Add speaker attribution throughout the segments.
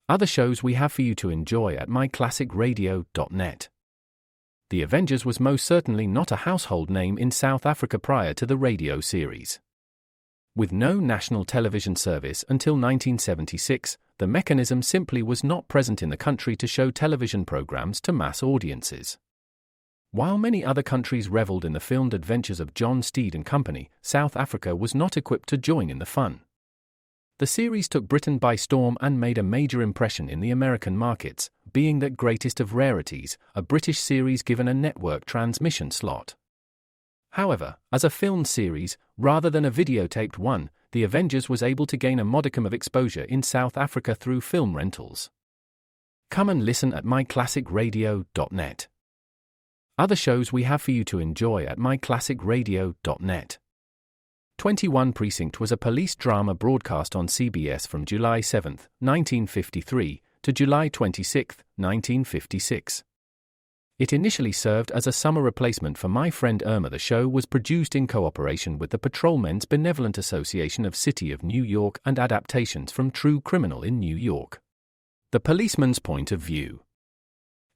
Speaker 1: Other shows we have for you to enjoy at myclassicradio.net. The Avengers was most certainly not a household name in South Africa prior to the radio series. With no national television service until 1976, the mechanism simply was not present in the country to show television programs to mass audiences. While many other countries reveled in the filmed adventures of John Steed and company, South Africa was not equipped to join in the fun. The series took Britain by storm and made a major impression in the American markets, being that greatest of rarities, a British series given a network transmission slot. However, as a filmed series, rather than a videotaped one, The Avengers was able to gain a modicum of exposure in South Africa through film rentals. Come and listen at myclassicradio.net. Other shows we have for you to enjoy at myclassicradio.net. 21 Precinct was a police drama broadcast on CBS from July 7, 1953, to July 26, 1956. It initially served as a summer replacement for My Friend Irma. The show was produced in cooperation with the Patrolmen's Benevolent Association of City of New York and adaptations from True Criminal in New York. The Policeman's Point of View.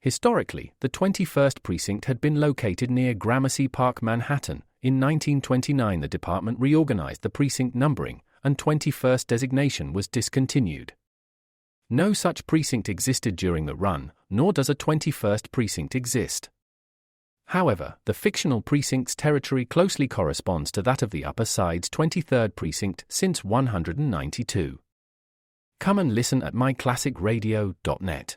Speaker 1: Historically, the 21st Precinct had been located near Gramercy Park, Manhattan. In 1929, the department reorganized the precinct numbering, and 21st designation was discontinued. No such precinct existed during the run, nor does a 21st precinct exist. However, the fictional precinct's territory closely corresponds to that of the Upper Side's 23rd precinct since 192. Come and listen at myclassicradio.net.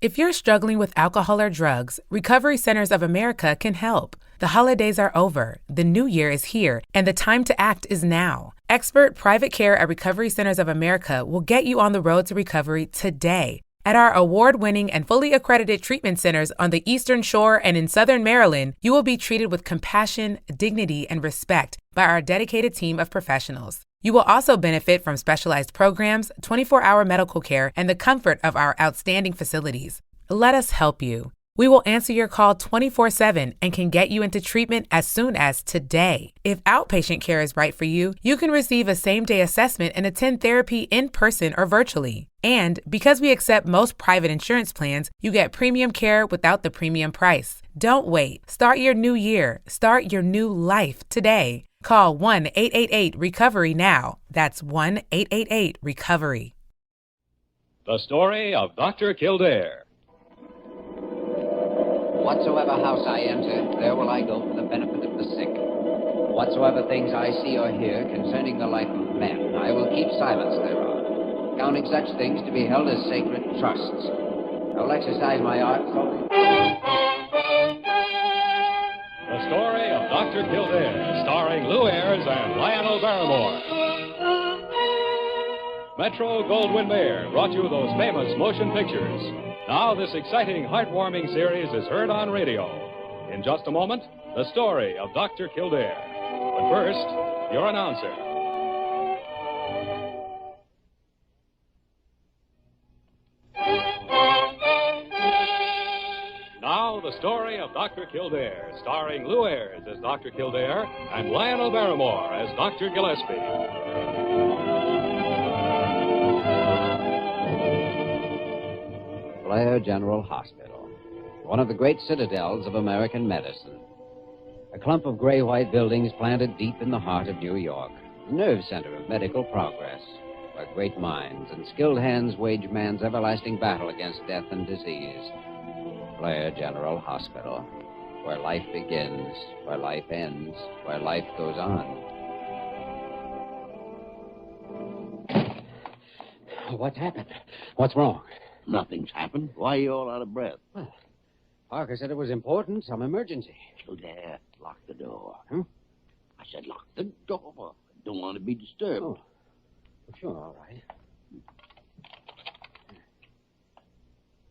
Speaker 2: If you're struggling with alcohol or drugs, Recovery Centers of America can help. The holidays are over, the new year is here, and the time to act is now. Expert private care at Recovery Centers of America will get you on the road to recovery today. At our award-winning and fully accredited treatment centers on the Eastern Shore and in Southern Maryland, you will be treated with compassion, dignity, and respect by our dedicated team of professionals. You will also benefit from specialized programs, 24-hour medical care, and the comfort of our outstanding facilities. Let us help you. We will answer your call 24/7 and can get you into treatment as soon as today. If outpatient care is right for you, you can receive a same-day assessment and attend therapy in person or virtually. And because we accept most private insurance plans, you get premium care without the premium price. Don't wait. Start your new year. Start your new life today. Call 1-888-RECOVERY now. That's 1-888-RECOVERY.
Speaker 3: The Story of Dr. Kildare.
Speaker 4: Whatsoever house I enter, there will I go for the benefit of the sick. Whatsoever things I see or hear concerning the life of men, I will keep silence thereon, counting such things to be held as sacred trusts. I will exercise my art solely.
Speaker 3: The Story of Dr. Kildare, starring Lou Ayres and Lionel Barrymore. Metro-Goldwyn-Mayer brought you those famous motion pictures. Now this exciting, heartwarming series is heard on radio. In just a moment, The Story of Dr. Kildare. But first, your announcer. Now, The Story of Dr. Kildare, starring Lou Ayres as Dr. Kildare and Lionel Barrymore as Dr. Gillespie.
Speaker 4: Blair General Hospital, one of the great citadels of American medicine. A clump of gray-white buildings planted deep in the heart of New York, the nerve center of medical progress, where great minds and skilled hands wage man's everlasting battle against death and disease. Blair General Hospital, where life begins, where life ends, where life goes on. What happened? What's wrong?
Speaker 5: Nothing's happened. Why are you all out of breath?
Speaker 4: Well, Parker said it was important, some emergency.
Speaker 5: Kildare, lock the door.
Speaker 4: Huh?
Speaker 5: I said lock the door. I don't want to be disturbed.
Speaker 4: Oh, sure, all right.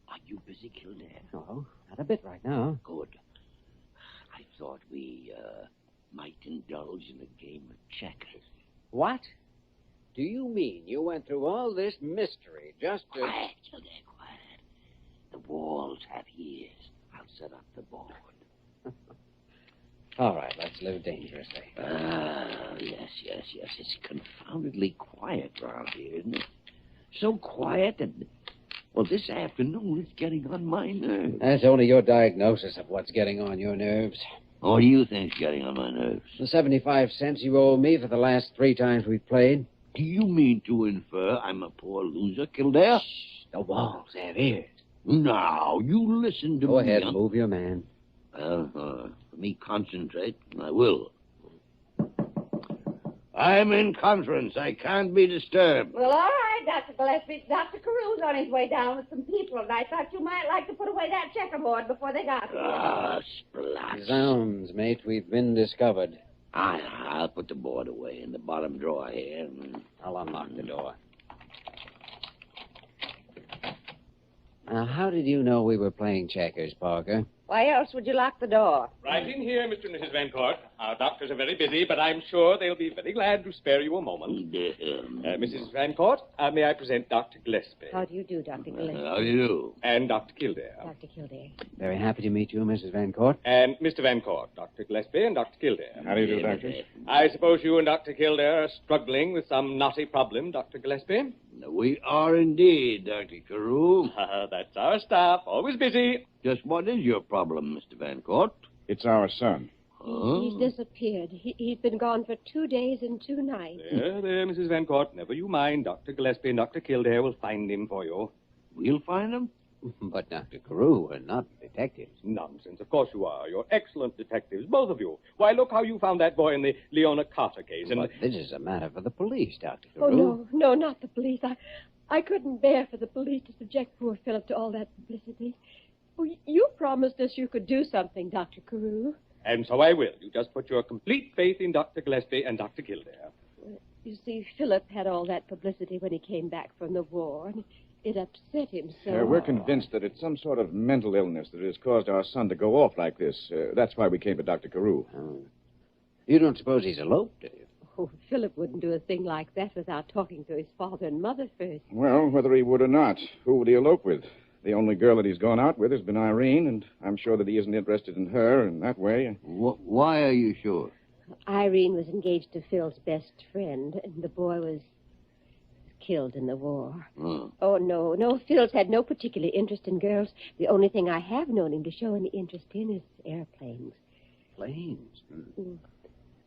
Speaker 5: Are you busy, Kildare?
Speaker 4: No, not a bit right now.
Speaker 5: Good. I thought we, might indulge in a game of checkers.
Speaker 4: What? Do you mean you went through all this mystery just to...
Speaker 5: Quiet, Kildare, quiet. The walls have ears. I'll set up the board.
Speaker 4: All right, let's live dangerously.
Speaker 5: Yes. It's confoundedly quiet around here, isn't it? So quiet and... Well, this afternoon it's getting on my nerves.
Speaker 4: That's only your diagnosis of what's getting on your nerves.
Speaker 5: What do you think's getting on my nerves?
Speaker 4: The 75 cents you owe me for the last 3 times we've played.
Speaker 5: Do you mean to infer I'm a poor loser, Kildare?
Speaker 4: Shh, the walls have ears.
Speaker 5: Now, you listen to me.
Speaker 4: Go ahead, move your man.
Speaker 5: For me concentrate, I will. I'm in conference. I can't be disturbed.
Speaker 6: Well, all right, Dr. Gillespie. Dr. Carew's on his way down with some people, and I thought you might like to put away that checkerboard before they got here.
Speaker 5: Ah, splats.
Speaker 4: Zounds, mate, we've been discovered.
Speaker 5: I'll put the board away in the bottom drawer here.
Speaker 4: I'll unlock the door. Now, how did you know we were playing checkers, Parker?
Speaker 6: Why else would you lock the door?
Speaker 3: Right in here, Mr. and Mrs. Van Court. Our doctors are very busy, but I'm sure they'll be very glad to spare you a moment. Mrs. Van Court, may I present Dr. Gillespie?
Speaker 6: How do you do, Dr. Gillespie?
Speaker 5: How do you do?
Speaker 3: And Dr. Kildare.
Speaker 6: Dr. Kildare.
Speaker 4: Very happy to meet you, Mrs. Van Court.
Speaker 3: And Mr. Van Court, Dr. Gillespie and Dr. Kildare.
Speaker 7: How do you do, Doctor?
Speaker 3: I suppose you and Dr. Kildare are struggling with some knotty problem, Dr. Gillespie?
Speaker 5: We are indeed, Dr. Carew.
Speaker 3: That's our staff, always busy.
Speaker 5: Just what is your problem, Mr. Van Court?
Speaker 7: It's our son.
Speaker 5: Huh?
Speaker 8: He's disappeared. He's been gone for 2 days and 2 nights.
Speaker 3: There, Mrs. Van Court. Never you mind. Dr. Gillespie and Dr. Kildare will find him for you.
Speaker 5: We'll find him?
Speaker 4: But, Dr. Carew, we're not detectives.
Speaker 3: Nonsense. Of course you are. You're excellent detectives, both of you. Why, look how you found that boy in the Leona Carter case. And
Speaker 4: But this is a matter for the police, Dr.
Speaker 8: Oh,
Speaker 4: Carew.
Speaker 8: no, not the police. I couldn't bear for the police to subject poor Philip to all that publicity. Oh, you promised us you could do something, Dr. Carew.
Speaker 3: And so I will. You just put your complete faith in Dr. Gillespie and Dr. Kildare.
Speaker 8: You see, Philip had all that publicity when he came back from the war, and it upset him so.
Speaker 7: We're convinced that it's some sort of mental illness that has caused our son to go off like this. That's why we came to Dr. Carew.
Speaker 4: Oh. You don't suppose he's eloped, do you?
Speaker 8: Oh, Philip wouldn't do a thing like that without talking to his father and mother first.
Speaker 7: Well, whether he would or not, who would he elope with? The only girl that he's gone out with has been Irene, and I'm sure that he isn't interested in her in that way.
Speaker 5: Why are you sure?
Speaker 8: Irene was engaged to Phil's best friend, and the boy was killed in the war. Oh, no. Phil's had no particular interest in girls. The only thing I have known him to show any interest in is airplanes.
Speaker 4: Planes?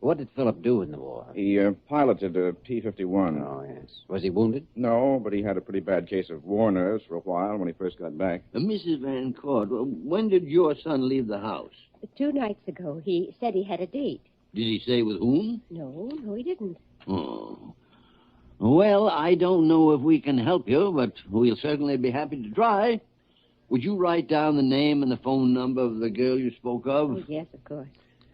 Speaker 4: What did Philip do in the war?
Speaker 7: He piloted a T-51.
Speaker 4: Oh, yes. Was he wounded?
Speaker 7: No, but he had a pretty bad case of war nerves for a while when he first got back.
Speaker 5: Mrs. Van Court, when did your son leave the house?
Speaker 8: 2 nights ago, he said he had a date.
Speaker 5: Did he say with whom?
Speaker 8: No, he didn't.
Speaker 5: Oh. Well, I don't know if we can help you, but we'll certainly be happy to try. Would you write down the name and the phone number of the girl you spoke of?
Speaker 8: Oh, yes, of course.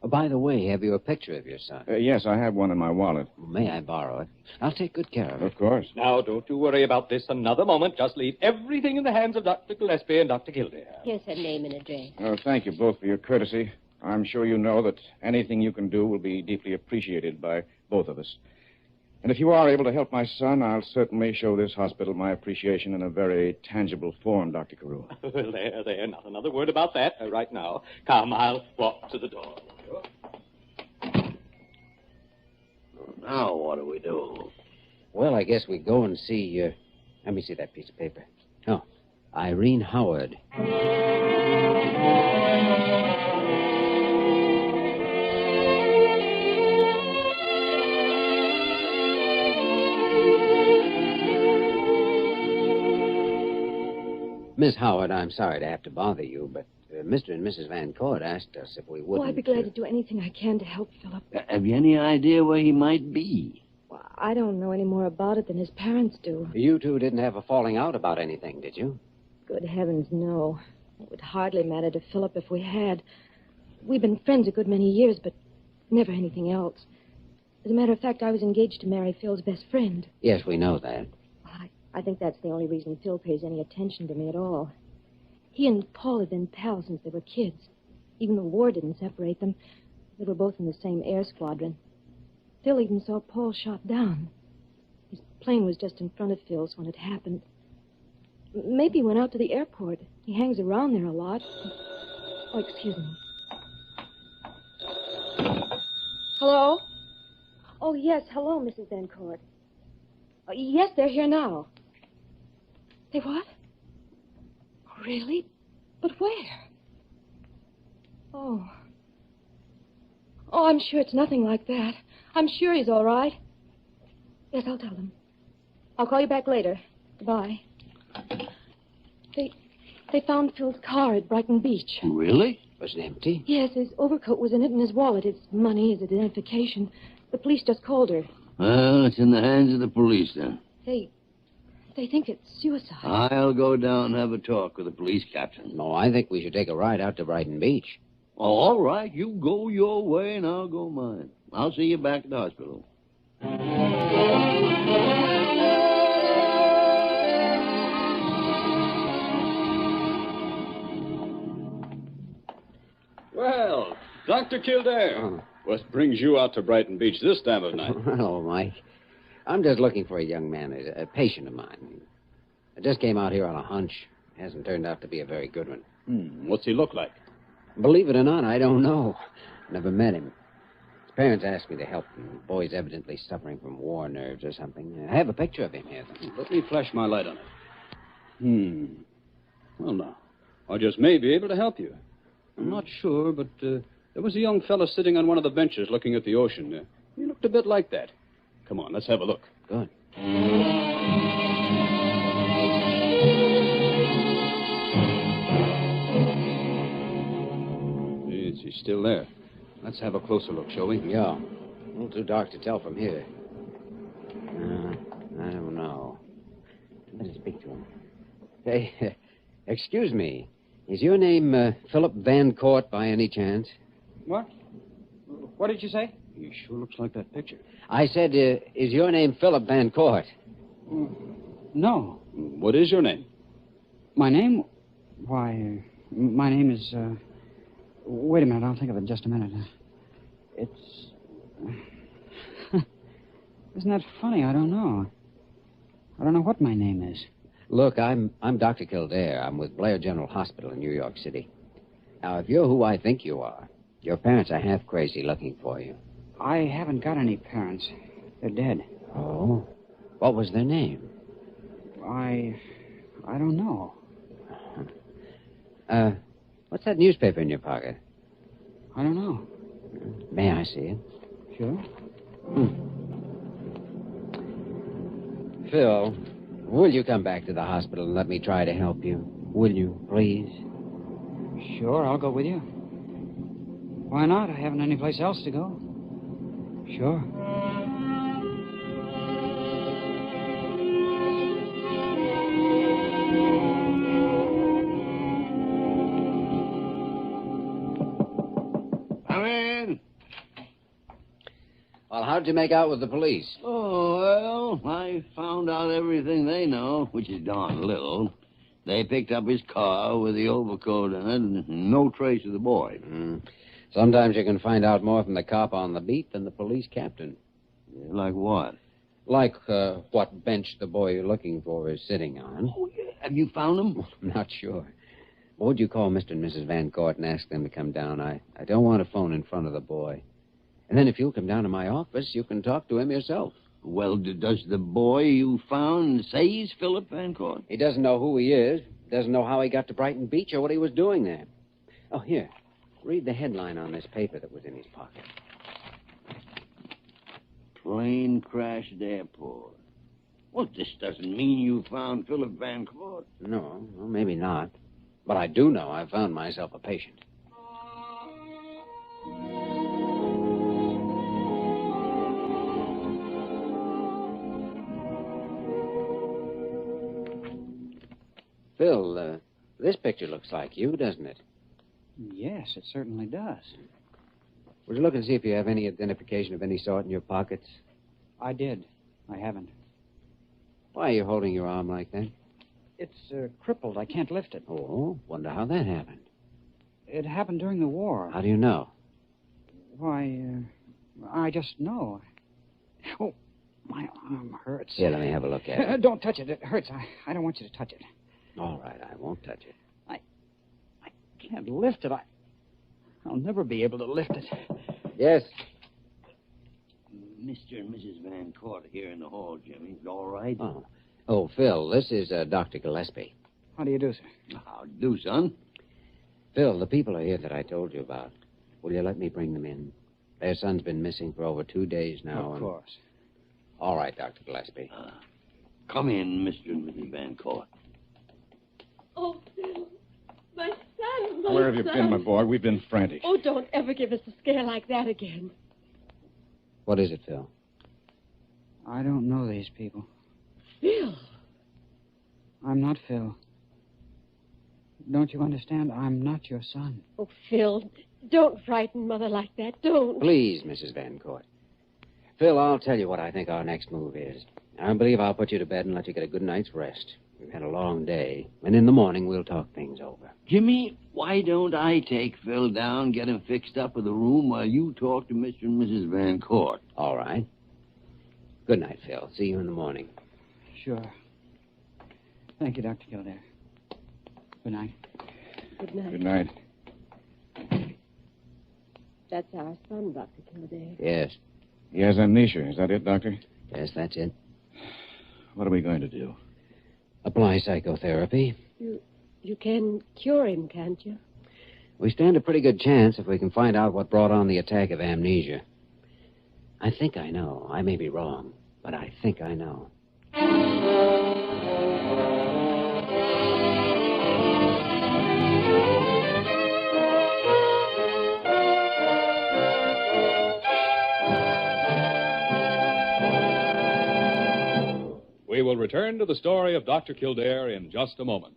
Speaker 4: Oh, by the way, have you a picture of your son?
Speaker 7: Yes, I have one in my wallet.
Speaker 4: May I borrow it? I'll take good care of it.
Speaker 7: Of course.
Speaker 3: Now, don't you worry about this another moment. Just leave everything in the hands of Dr. Gillespie and Dr. Kildare.
Speaker 8: Here's her name and address.
Speaker 7: Oh, thank you both for your courtesy. I'm sure you know that anything you can do will be deeply appreciated by both of us. And if you are able to help my son, I'll certainly show this hospital my appreciation in a very tangible form, Dr. Carew.
Speaker 3: Well, there. Not another word about that right now. Come, I'll walk to the door.
Speaker 5: Now, what do we do?
Speaker 4: Well, I guess we go and see, let me see that piece of paper. Oh, Irene Howard. Miss Howard, I'm sorry to have to bother you, but Mr. and Mrs. Van Court asked us if we wouldn't...
Speaker 8: Oh, I'd be glad to do anything I can to help Philip.
Speaker 5: Have you any idea where he might be?
Speaker 8: Well, I don't know any more about it than his parents do.
Speaker 4: You two didn't have a falling out about anything, did you?
Speaker 8: Good heavens, no. It would hardly matter to Philip if we had. We've been friends a good many years, but never anything else. As a matter of fact, I was engaged to marry Phil's best friend.
Speaker 4: Yes, we know that.
Speaker 8: I think that's the only reason Phil pays any attention to me at all. He and Paul had been pals since they were kids. Even the war didn't separate them. They were both in the same air squadron. Phil even saw Paul shot down. His plane was just in front of Phil's when it happened. Maybe he went out to the airport. He hangs around there a lot. Oh, excuse me. Hello? Oh, yes. Hello, Mrs. Van Court. Yes, they're here now. They what? Oh, really? But where? Oh. Oh, I'm sure it's nothing like that. I'm sure he's all right. Yes, I'll tell them. I'll call you back later. Goodbye. They found Phil's car at Brighton Beach.
Speaker 5: Really?
Speaker 4: Was it empty?
Speaker 8: Yes, his overcoat was in it and his wallet, his money, his identification. The police just called her.
Speaker 5: Well, it's in the hands of the police, then.
Speaker 8: They think it's suicide.
Speaker 5: I'll go down and have a talk with the police captain.
Speaker 4: No, I think we should take a ride out to Brighton Beach.
Speaker 5: Oh, all right. You go your way and I'll go mine. I'll see you back at the hospital.
Speaker 9: Well, Dr. Kildare, what brings you out to Brighton Beach this time of night?
Speaker 4: Hello, Mike. I'm just looking for a young man, a patient of mine. I just came out here on a hunch. Hasn't turned out to be a very good one.
Speaker 9: What's he look like?
Speaker 4: Believe it or not, I don't know. Never met him. His parents asked me to help him. The boy's evidently suffering from war nerves or something. I have a picture of him here.
Speaker 9: Let me flash my light on it. Well, now, I just may be able to help you. I'm not sure, but there was a young fellow sitting on one of the benches looking at the ocean. He looked a bit like that. Come on, let's have a look.
Speaker 4: Good.
Speaker 9: He's still there. Let's have a closer look, shall we?
Speaker 4: Yeah. A little too dark to tell from here. I don't know. Let's speak to him. Hey, excuse me. Is your name Philip Van Court by any chance?
Speaker 10: What? What did you say?
Speaker 9: He sure looks like that picture.
Speaker 4: I said, is your name Philip Van Court?
Speaker 10: No.
Speaker 9: What is your name?
Speaker 10: My name? Why, my name is, wait a minute, I'll think of it in just a minute. It's... Isn't that funny? I don't know. I don't know what my name is.
Speaker 4: Look, I'm Dr. Kildare. I'm with Blair General Hospital in New York City. Now, if you're who I think you are, your parents are half crazy looking for you.
Speaker 10: I haven't got any parents. They're dead.
Speaker 4: Oh? What was their name?
Speaker 10: I don't know.
Speaker 4: What's that newspaper in your pocket?
Speaker 10: I don't know.
Speaker 4: May I see it?
Speaker 10: Sure.
Speaker 4: Phil, will you come back to the hospital and let me try to help you? Will you, please?
Speaker 10: Sure, I'll go with you. Why not? I haven't any place else to go. Sure.
Speaker 5: Come in.
Speaker 4: Well, how'd you make out with the police?
Speaker 5: Oh, well, I found out everything they know, which is darn little. They picked up his car with the overcoat in it and no trace of the boy.
Speaker 4: Sometimes you can find out more from the cop on the beat than the police captain.
Speaker 5: Like what?
Speaker 4: Like what bench the boy you're looking for is sitting on.
Speaker 5: Oh, yeah. Have you found him?
Speaker 4: I'm not sure. Would you call Mr. and Mrs. Van Court and ask them to come down? I don't want a phone in front of the boy. And then if you'll come down to my office, you can talk to him yourself.
Speaker 5: Well, does the boy you found say he's Philip Van Court?
Speaker 4: He doesn't know who he is, doesn't know how he got to Brighton Beach or what he was doing there. Oh, here. Read the headline on this paper that was in his pocket.
Speaker 5: Plane crashed at airport. Well, this doesn't mean you found Philip Van Court.
Speaker 4: No, well, maybe not. But I do know I found myself a patient. Phil, this picture looks like you, doesn't it?
Speaker 10: Yes, it certainly does.
Speaker 4: Would you look and see if you have any identification of any sort in your pockets?
Speaker 10: I did. I haven't.
Speaker 4: Why are you holding your arm like that?
Speaker 10: It's crippled. I can't lift it.
Speaker 4: Oh, wonder how that happened.
Speaker 10: It happened during the war.
Speaker 4: How do you know?
Speaker 10: Why, I just know. Oh, my arm hurts.
Speaker 4: Here, let me have a look at it.
Speaker 10: Don't touch it. It hurts. I don't want you to touch it.
Speaker 4: All right, I won't touch it.
Speaker 10: I can't lift it. I'll never be able to lift it.
Speaker 4: Yes.
Speaker 5: Mr. and Mrs. Van Court here in the hall, Jimmy. All right?
Speaker 4: Oh, Oh, Phil, this is Dr. Gillespie.
Speaker 10: How do you do, sir?
Speaker 5: How do, son?
Speaker 4: Phil, the people are here that I told you about. Will you let me bring them in? Their son's been missing for over 2 days now.
Speaker 10: Of course.
Speaker 4: All right, Dr. Gillespie.
Speaker 5: Come in, Mr. and Mrs. Van Court.
Speaker 6: Oh, Phil. My son, my
Speaker 7: Where have you been, my boy? We've been frantic.
Speaker 6: Oh, don't ever give us a scare like that again.
Speaker 4: What is it, Phil?
Speaker 10: I don't know these people.
Speaker 6: Phil.
Speaker 10: I'm not Phil. Don't you understand? I'm not your son.
Speaker 6: Oh, Phil, don't frighten Mother like that. Don't.
Speaker 4: Please, Mrs. Van Court. Phil, I'll tell you what I think our next move is. I believe I'll put you to bed and let you get a good night's rest. We've had a long day, and in the morning we'll talk things over.
Speaker 5: Jimmy, why don't I take Phil down, get him fixed up with a room while you talk to Mr. and Mrs. Van Court?
Speaker 4: All right. Good night, Phil. See you in the morning.
Speaker 10: Sure. Thank you, Dr. Kildare. Good night.
Speaker 6: Good night.
Speaker 7: Good night.
Speaker 6: That's our son, Dr. Kildare.
Speaker 4: Yes.
Speaker 7: He has amnesia. Is that it, Doctor?
Speaker 4: Yes, that's it.
Speaker 7: What are we going to do?
Speaker 4: Apply psychotherapy.
Speaker 6: You can cure him, can't you?
Speaker 4: We stand a pretty good chance if we can find out what brought on the attack of amnesia. I think I know. I may be wrong, but I think I know.
Speaker 3: We will return to the story of Dr. Kildare in just a moment.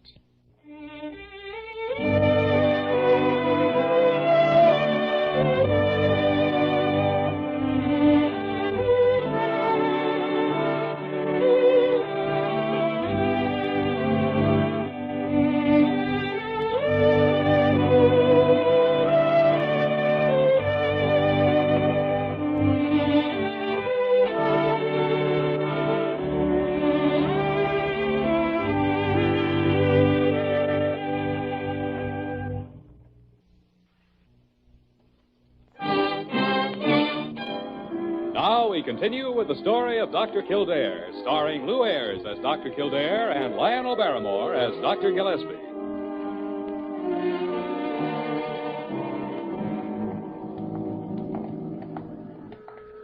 Speaker 3: Now we continue with the story of Dr. Kildare, starring Lou Ayres as Dr. Kildare and Lionel Barrymore as Dr. Gillespie.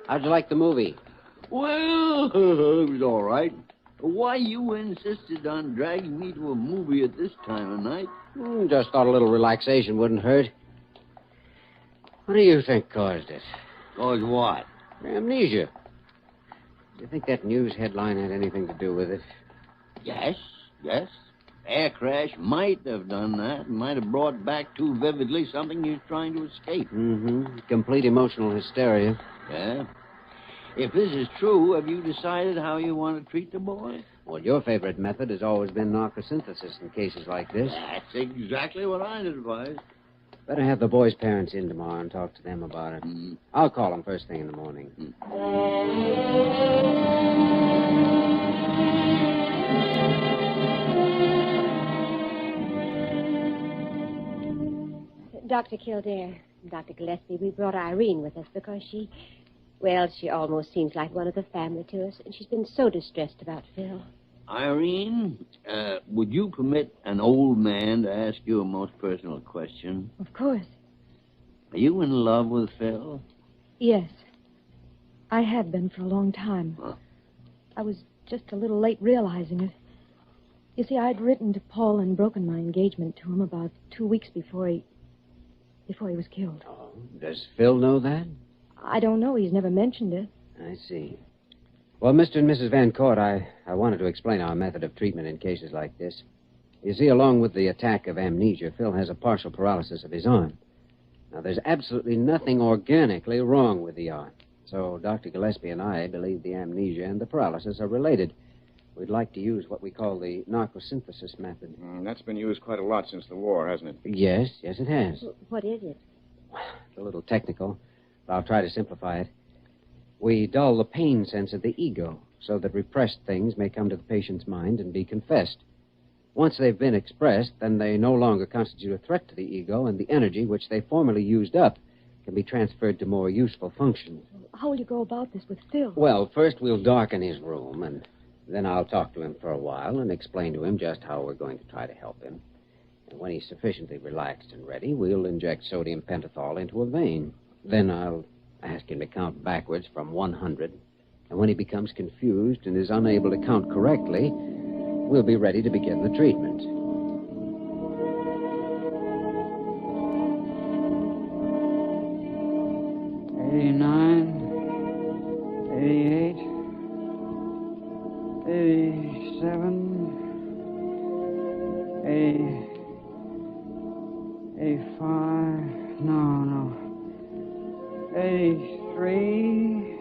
Speaker 4: How'd you like the movie?
Speaker 5: Well, it was all right. Why you insisted on dragging me to a movie at this time of night?
Speaker 4: Just thought a little relaxation wouldn't hurt. What do you think caused it?
Speaker 5: Cause what?
Speaker 4: Amnesia. Do you think that news headline had anything to do with it?
Speaker 5: Yes. Air crash might have done that. Might have brought back too vividly something he was trying to escape.
Speaker 4: Mm-hmm. Complete emotional hysteria.
Speaker 5: Yeah. If this is true, have you decided how you want to treat the boy?
Speaker 4: Well, your favorite method has always been narcosynthesis in cases like this.
Speaker 5: That's exactly what I'd advise.
Speaker 4: Better have the boy's parents in tomorrow and talk to them about it.
Speaker 5: Mm.
Speaker 4: I'll call them first thing in the morning.
Speaker 11: Dr. Kildare, Dr. Gillespie, we brought Irene with us because she almost seems like one of the family to us, and she's been so distressed about Phil.
Speaker 5: Irene, would you permit an old man to ask you a most personal question?
Speaker 8: Of course.
Speaker 5: Are you in love with Phil?
Speaker 8: Yes. I have been for a long time.
Speaker 5: Huh?
Speaker 8: I was just a little late realizing it. You see, I'd written to Paul and broken my engagement to him about 2 weeks before he was killed.
Speaker 4: Oh, does Phil know that?
Speaker 8: I don't know. He's never mentioned it.
Speaker 4: I see. Well, Mr. and Mrs. Van Court, I wanted to explain our method of treatment in cases like this. You see, along with the attack of amnesia, Phil has a partial paralysis of his arm. Now, there's absolutely nothing organically wrong with the arm. So Dr. Gillespie and I believe the amnesia and the paralysis are related. We'd like to use what we call the narcosynthesis method.
Speaker 7: That's been used quite a lot since the war, hasn't it?
Speaker 4: Yes, it has.
Speaker 11: What is it?
Speaker 4: It's a little technical, but I'll try to simplify it. We dull the pain sense of the ego so that repressed things may come to the patient's mind and be confessed. Once they've been expressed, then they no longer constitute a threat to the ego, and the energy which they formerly used up can be transferred to more useful functions.
Speaker 8: How will you go about this with Phil?
Speaker 4: Well, first we'll darken his room, and Then I'll talk to him for a while and explain to him just how we're going to try to help him. And when he's sufficiently relaxed and ready, we'll inject sodium pentothal into a vein. Then I'll ask him to count backwards from 100. And when he becomes confused and is unable to count correctly, we'll be ready to begin the treatment.
Speaker 10: 89, 88, 87, 85, no. 83,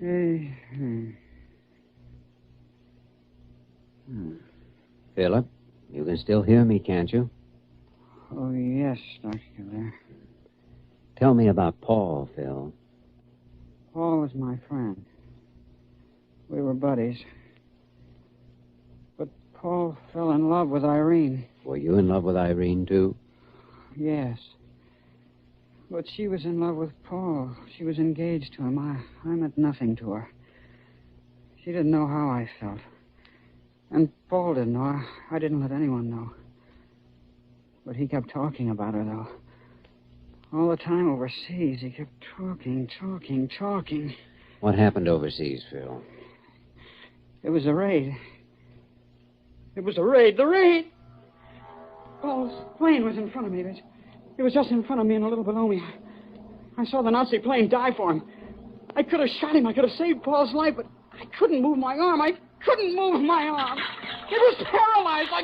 Speaker 10: 80.
Speaker 4: Philip, you can still hear me, can't you?
Speaker 10: Oh, yes, Dr. Kildare.
Speaker 4: Tell me about Paul, Phil.
Speaker 10: Paul was my friend. We were buddies. But Paul fell in love with Irene.
Speaker 4: Were you in love with Irene, too?
Speaker 10: Yes. But she was in love with Paul. She was engaged to him. I meant nothing to her. She didn't know how I felt. And Paul didn't know. I didn't let anyone know. But he kept talking about her, though. All the time overseas, he kept talking.
Speaker 4: What happened overseas, Phil?
Speaker 10: It was a raid. The raid! Paul's plane was in front of me. It was just in front of me and a little below me. I saw the Nazi plane die for him. I could have shot him. I could have saved Paul's life, but I couldn't move my arm. It was paralyzed. I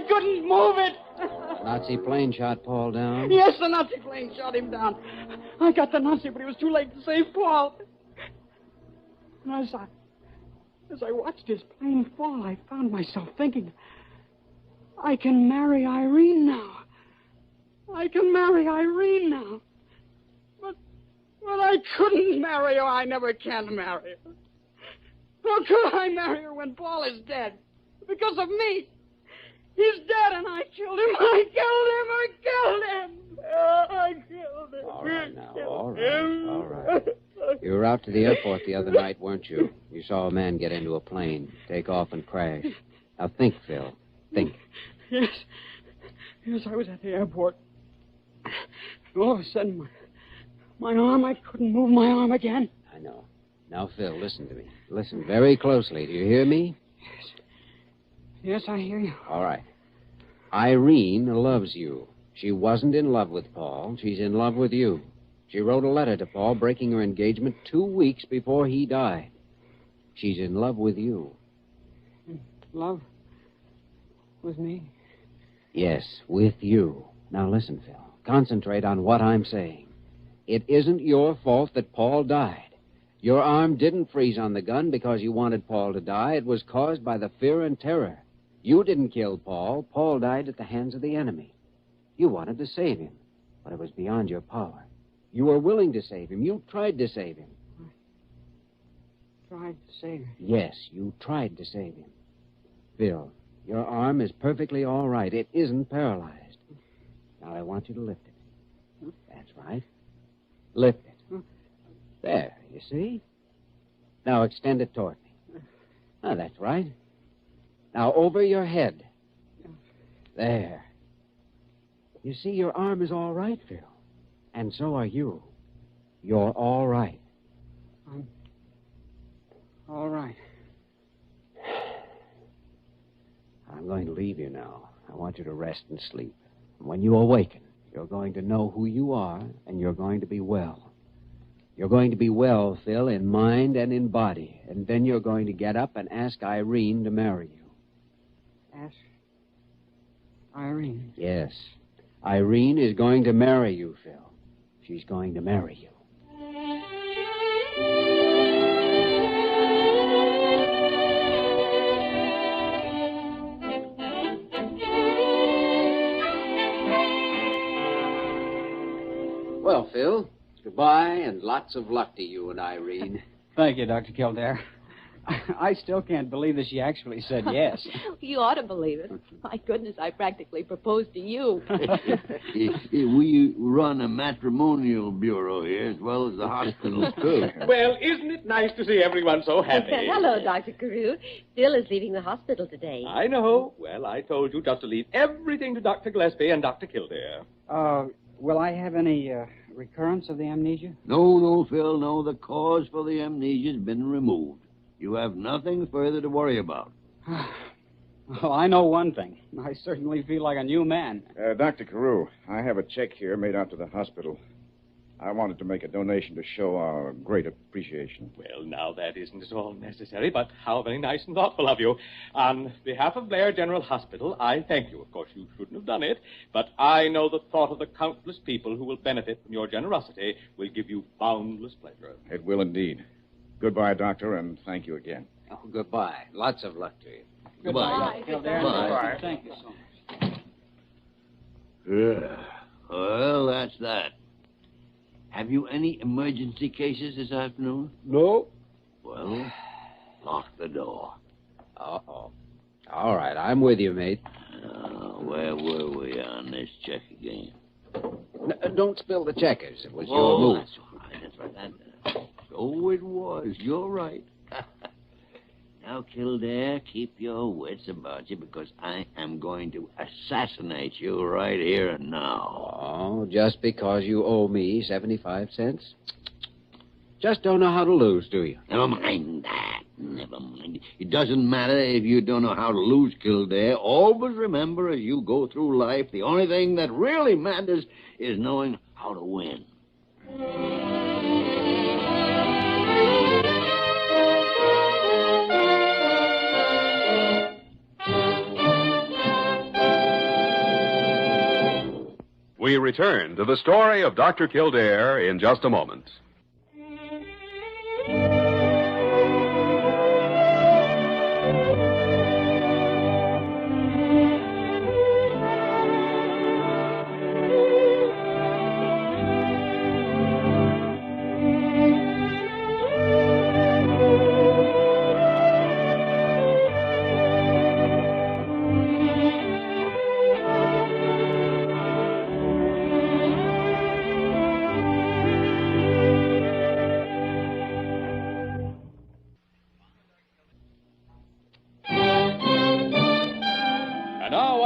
Speaker 10: couldn't move it.
Speaker 4: Nazi plane shot Paul down?
Speaker 10: Yes, the Nazi plane shot him down. I got the Nazi, but it was too late to save Paul. And as I watched his plane fall, I found myself thinking, I can marry Irene now. But I couldn't marry her. I never can marry her. How could I marry her when Paul is dead? Because of me. He's dead, and I killed him. I killed him.
Speaker 4: All right, now, all right. You were out to the airport the other night, weren't you? You saw a man get into a plane, take off and crash. Now think, Phil. Think.
Speaker 10: Yes, I was at the airport. All of a sudden, my arm, I couldn't move my arm again.
Speaker 4: I know. Now, Phil, listen to me. Listen very closely. Do you hear me?
Speaker 10: Yes, I hear you.
Speaker 4: All right. Irene loves you. She wasn't in love with Paul. She's in love with you. She wrote a letter to Paul breaking her engagement 2 weeks before he died. She's in love with you.
Speaker 10: Love? With me?
Speaker 4: Yes, with you. Now listen, Phil. Concentrate on what I'm saying. It isn't your fault that Paul died. Your arm didn't freeze on the gun because you wanted Paul to die. It was caused by the fear and terror. You didn't kill Paul. Paul died at the hands of the enemy. You wanted to save him, but it was beyond your power. You were willing to save him. You tried to save him.
Speaker 10: Tried to save him?
Speaker 4: Yes, you tried to save him. Phil, your arm is perfectly all right. It isn't paralyzed. Now I want you to lift it. That's right. Lift it. There, you see? Now extend it toward me. Now, that's right. Now over your head. There. You see, your arm is all right, Phil. And so are you. You're all right.
Speaker 10: I'm all right.
Speaker 4: I'm going to leave you now. I want you to rest and sleep. And when you awaken, you're going to know who you are, and you're going to be well. You're going to be well, Phil, in mind and in body. And then you're going to get up and ask Irene to marry you.
Speaker 10: Ask Irene?
Speaker 4: Yes. Irene is going to marry you, Phil. She's going to marry you. Well, Phil, goodbye and lots of luck to you and Irene.
Speaker 10: Thank you, Dr. Kildare. I still can't believe that she actually said yes.
Speaker 12: You ought to believe it. My goodness, I practically proposed to you.
Speaker 5: We run a matrimonial bureau here as well as the hospital, too.
Speaker 13: Well, isn't it nice to see everyone so happy?
Speaker 11: Hello, Dr. Carew. Phil is leaving the hospital today.
Speaker 13: I know. Well, I told you just to leave everything to Dr. Gillespie and Dr. Kildare.
Speaker 10: Will I have any recurrence of the amnesia?
Speaker 5: No, Phil, no. The cause for the amnesia has been removed. You have nothing further to worry about.
Speaker 10: Oh, I know one thing. I certainly feel like a new man.
Speaker 7: Dr. Carew, I have a check here made out to the hospital. I wanted to make a donation to show our great appreciation.
Speaker 13: Well, now, that isn't at all necessary, but how very nice and thoughtful of you. On behalf of Blair General Hospital, I thank you. Of course, you shouldn't have done it, but I know the thought of the countless people who will benefit from your generosity will give you boundless pleasure.
Speaker 7: It will indeed. Goodbye, Doctor, and thank you again.
Speaker 4: Oh, goodbye. Lots of luck to you.
Speaker 5: Goodbye.
Speaker 10: Goodbye. Thank you so much.
Speaker 5: Well, that's that. Have you any emergency cases this afternoon?
Speaker 4: No.
Speaker 5: Well, lock the door.
Speaker 4: Uh-oh. All right, I'm with you, mate.
Speaker 5: Where were we on this check again?
Speaker 4: Don't spill the checkers. It was your move.
Speaker 5: That's right. So it was. You're right. Now, Kildare, keep your wits about you because I am going to assassinate you right here and now.
Speaker 4: Oh, just because you owe me 75 cents? Just don't know how to lose, do you?
Speaker 5: Never mind that. Never mind. It doesn't matter if you don't know how to lose, Kildare. Always remember as you go through life, the only thing that really matters is knowing how to win.
Speaker 14: We return to the story of Dr. Kildare in just a moment.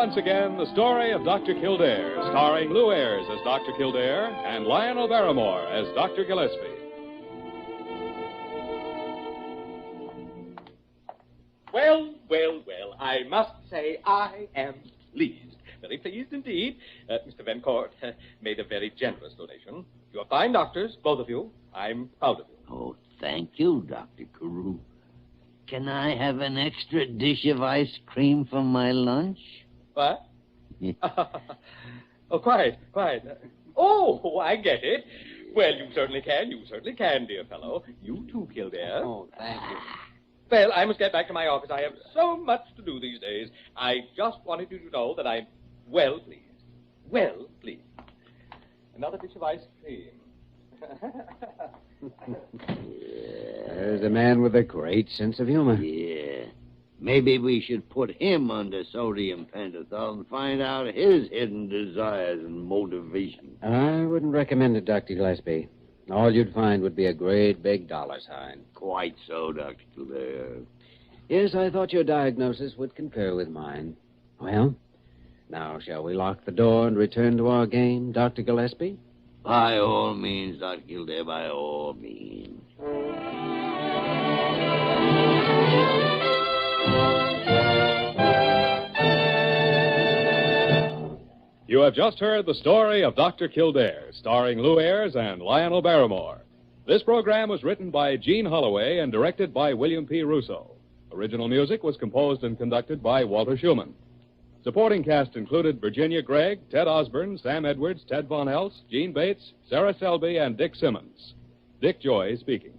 Speaker 3: Once again, the story of Dr. Kildare, starring Lou Ayres as Dr. Kildare and Lionel Barrymore as Dr. Gillespie.
Speaker 13: Well, I must say I am pleased. Very pleased indeed. Mr. Vencourt made a very generous donation. You're fine doctors, both of you. I'm proud of you.
Speaker 5: Oh, thank you, Dr. Carew. Can I have an extra dish of ice cream for my lunch?
Speaker 13: What? Oh, quite. Oh, I get it. Well, you certainly can, dear fellow. You too, Kildare.
Speaker 4: Oh, thank you.
Speaker 13: Well, I must get back to my office. I have so much to do these days. I just wanted you to know that I'm well pleased. Well pleased. Another dish of ice cream.
Speaker 4: There's a man with a great sense of humor.
Speaker 5: Yeah. Maybe we should put him under sodium pentothal and find out his hidden desires and motivation.
Speaker 4: I wouldn't recommend it, Dr. Gillespie. All you'd find would be a great big dollar sign.
Speaker 5: Quite so, Dr. Kildare.
Speaker 4: Yes, I thought your diagnosis would concur with mine. Well, now shall we lock the door and return to our game, Dr. Gillespie?
Speaker 5: By all means, Dr. Kildare, by all means.
Speaker 3: You have just heard the story of Dr. Kildare, starring Lou Ayres and Lionel Barrymore. This program was written by Gene Holloway and directed by William P. Russo. Original music was composed and conducted by Walter Schumann. Supporting cast included Virginia Gregg, Ted Osborne, Sam Edwards, Ted Von Elst, Gene Bates, Sarah Selby, and Dick Simmons. Dick Joy speaking.